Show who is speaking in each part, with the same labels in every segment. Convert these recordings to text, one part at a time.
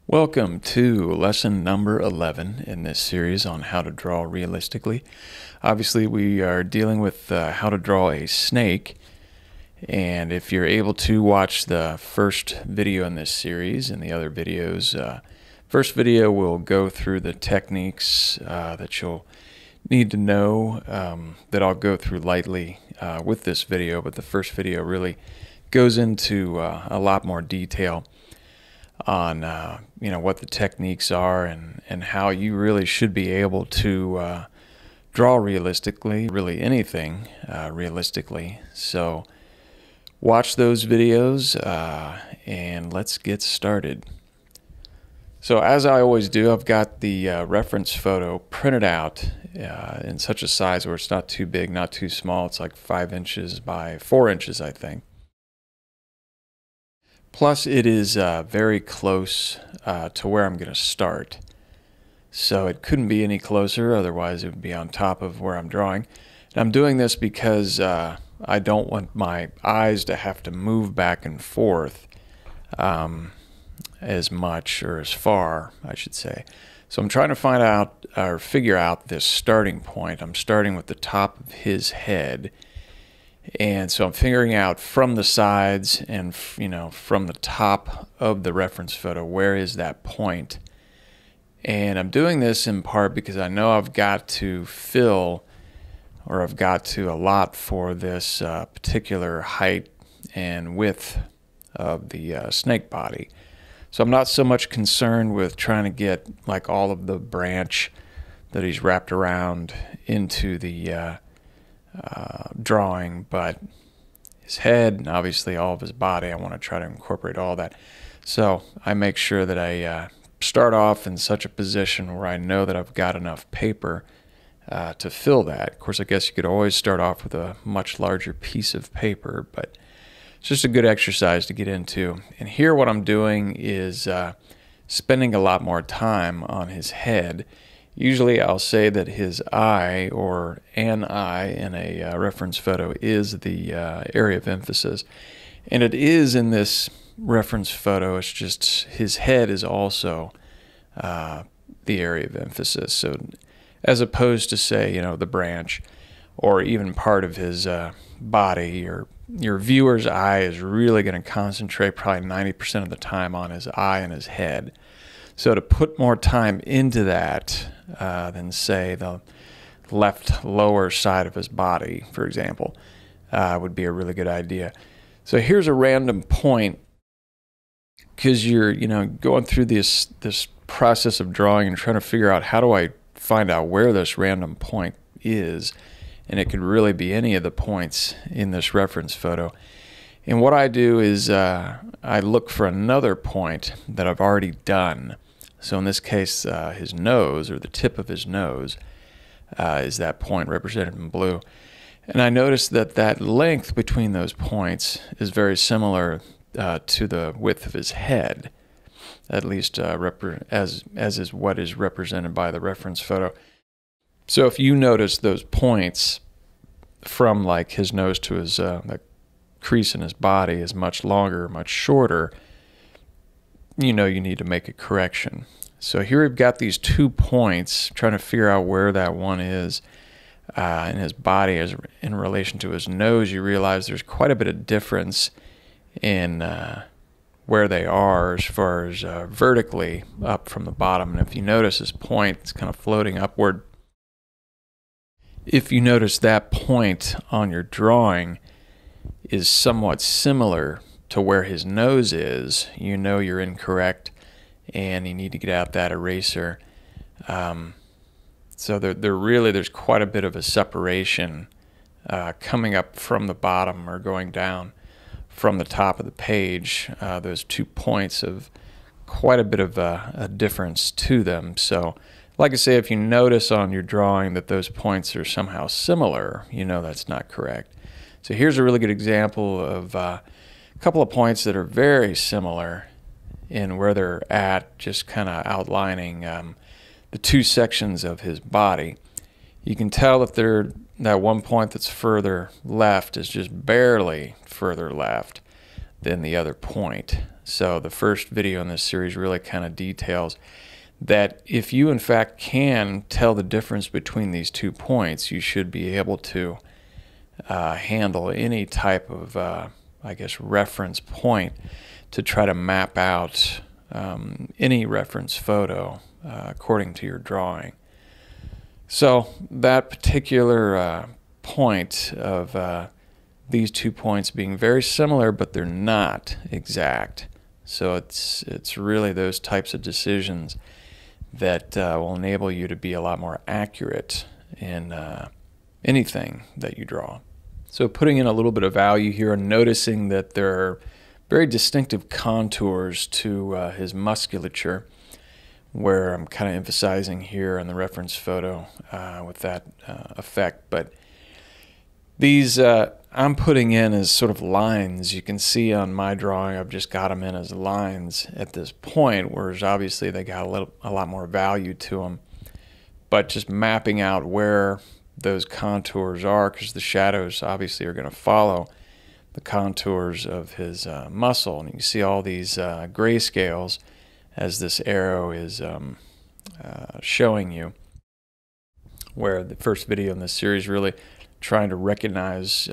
Speaker 1: Welcome to lesson number 11 in this series on how to draw realistically. Obviously, we are dealing with how to draw a snake, and if you're able to watch the first video in this series and the other videos, first video will go through the techniques that you'll need to know that I'll go through lightly with this video, but the first video really goes into a lot more detail on what the techniques are and how you really should be able to draw realistically, really anything realistically. So watch those videos and let's get started. So as I always do, I've got the reference photo printed out in such a size where it's not too big, not too small. It's like 5 inches by 4 inches, I think. Plus, it is very close to where I'm going to start. So it couldn't be any closer, otherwise it would be on top of where I'm drawing. And I'm doing this because I don't want my eyes to have to move back and forth as much, or as far, I should say. So I'm trying to find out, or figure out this starting point. I'm starting with the top of his head. And so I'm figuring out from the sides and from the top of the reference photo, where is that point? And I'm doing this in part because I know I've got to fill, or I've got to allot for this particular height and width of the snake body. So I'm not so much concerned with trying to get like all of the branch that he's wrapped around into the drawing, but his head and obviously all of his body, I want to try to incorporate all that. So I make sure that I start off in such a position where I know that I've got enough paper to fill that. Of course, I guess you could always start off with a much larger piece of paper, but it's just a good exercise to get into. And here what I'm doing is spending a lot more time on his head. Usually I'll say that his eye, or an eye in a reference photo, is the area of emphasis. And it is in this reference photo. It's just his head is also the area of emphasis. So as opposed to, say, the branch or even part of his body, or your viewer's eye is really going to concentrate probably 90% of the time on his eye and his head. So to put more time into that than, say, the left lower side of his body, for example, would be a really good idea. So here's a random point, because you're going through this process of drawing and trying to figure out, how do I find out where this random point is? And it could really be any of the points in this reference photo. And what I do is I look for another point that I've already done. So in this case, his nose, or the tip of his nose, is that point represented in blue. And I notice that that length between those points is very similar to the width of his head, at least as is what is represented by the reference photo. So if you notice those points from like his nose to his the crease in his body is much longer, much shorter, you need to make a correction. So here we've got these 2 points, trying to figure out where that one is in his body as in relation to his nose. You realize there's quite a bit of difference in where they are as far as vertically up from the bottom. And if you notice his point, it's kind of floating upward. If you notice that point on your drawing is somewhat similar to where his nose is, you're incorrect and you need to get out that eraser. So there's quite a bit of a separation coming up from the bottom or going down from the top of the page. Those 2 points have quite a bit of a difference to them. So like I say, if you notice on your drawing that those points are somehow similar, that's not correct. So here's a really good example of a couple of points that are very similar in where they're at, just kind of outlining the 2 sections of his body. You can tell that that one point that's further left is just barely further left than the other point. So the first video in this series really kind of details that if you in fact can tell the difference between these 2 points, you should be able to handle any type of, I guess, reference point to try to map out any reference photo according to your drawing. So that particular point of these 2 points being very similar, but they're not exact. So it's really those types of decisions that will enable you to be a lot more accurate in anything that you draw. So putting in a little bit of value here and noticing that there are very distinctive contours to his musculature, where I'm kind of emphasizing here in the reference photo with that effect. But these I'm putting in as sort of lines. You can see on my drawing I've just got them in as lines at this point, whereas obviously they got a lot more value to them. But just mapping out where those contours are, because the shadows obviously are going to follow the contours of his muscle. And you can see all these grayscales as this arrow is showing you, where the first video in this series really trying to recognize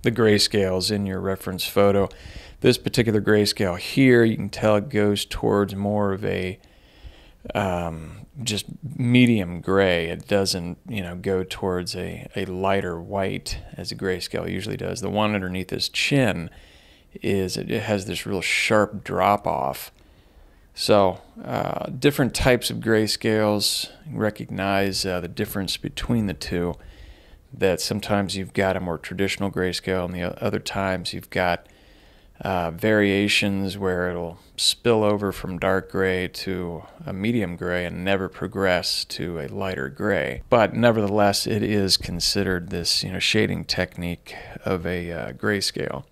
Speaker 1: the grayscales in your reference photo. This particular grayscale here, you can tell it goes towards more of a just medium gray. It doesn't, go towards a lighter white as a grayscale usually does. The one underneath his chin it has this real sharp drop off. So different types of grayscales, recognize the difference between the two, that sometimes you've got a more traditional grayscale and the other times you've got variations where it'll spill over from dark gray to a medium gray and never progress to a lighter gray. But nevertheless, it is considered this shading technique of a grayscale.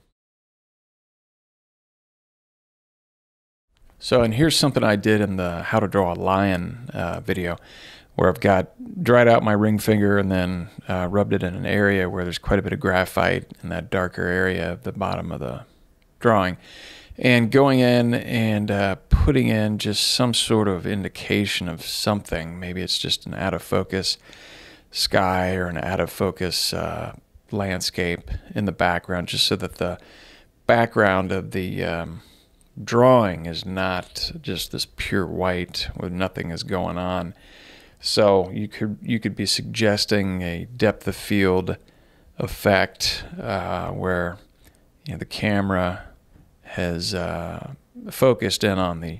Speaker 1: So, and here's something I did in the How to Draw a Lion video, where I've got dried out my ring finger and then rubbed it in an area where there's quite a bit of graphite in that darker area of the bottom of the drawing, and going in and putting in just some sort of indication of something. Maybe it's just an out of focus sky or an out of focus landscape in the background, just so that the background of the drawing is not just this pure white where nothing is going on. So you could be suggesting a depth of field effect where the camera has focused in on the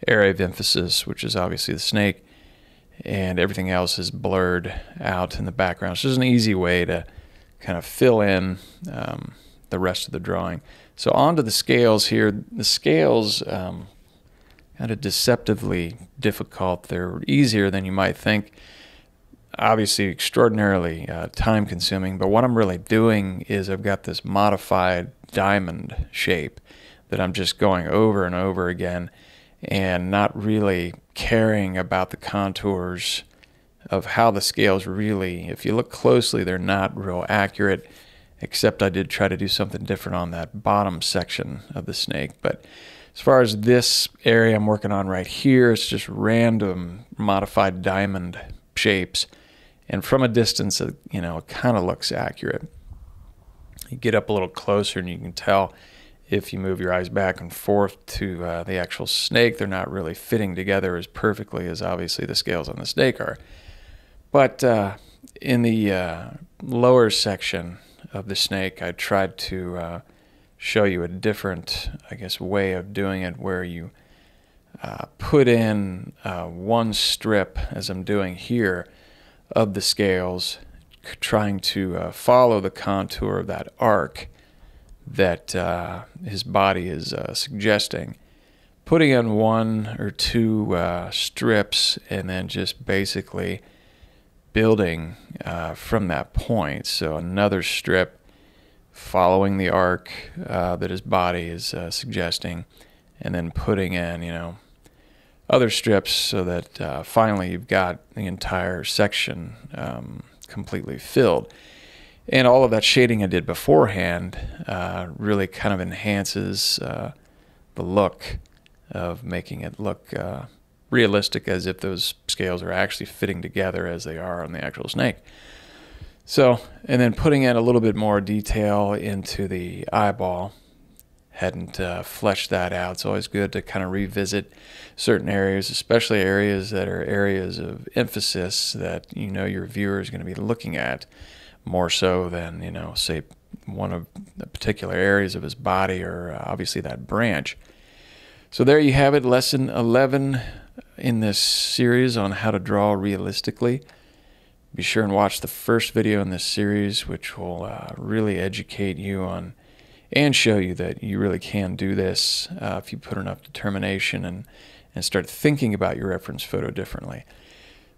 Speaker 1: area of emphasis, which is obviously the snake, and everything else is blurred out in the background. So it's an easy way to kind of fill in the rest of the drawing. So onto the scales here. The scales kind of deceptively difficult. They're easier than you might think. Obviously extraordinarily time consuming, but what I'm really doing is I've got this modified diamond shape that I'm just going over and over again and not really caring about the contours of how the scales really, if you look closely, they're not real accurate, except I did try to do something different on that bottom section of the snake. But as far as this area I'm working on right here, it's just random modified diamond shapes. And from a distance, it kind of looks accurate. You get up a little closer and you can tell if you move your eyes back and forth to the actual snake, they're not really fitting together as perfectly as obviously the scales on the snake are. But in the lower section of the snake, I tried to show you a different, I guess, way of doing it, where you put in one strip, as I'm doing here, of the scales, trying to follow the contour of that arc that his body is suggesting, putting in one or two strips and then just basically building from that point. So another strip following the arc that his body is suggesting, and then putting in other strips so that finally you've got the entire section completely filled. And all of that shading I did beforehand really kind of enhances the the look of making it look realistic, as if those scales are actually fitting together as they are on the actual snake. So, and then putting in a little bit more detail into the eyeball. Hadn't fleshed that out. It's always good to kind of revisit certain areas, especially areas that are areas of emphasis that you know your viewer is going to be looking at more so than, you know, say one of the particular areas of his body, or obviously that branch. So there you have it, lesson 11 in this series on how to draw realistically. Be sure and watch the first video in this series, which will really educate you on and show you that you really can do this if you put enough determination and start thinking about your reference photo differently.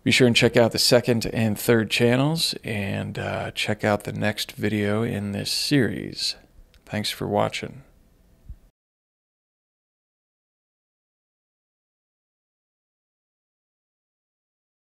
Speaker 1: Be sure and check out the second and third channels, and check out the next video in this series. Thanks for watching.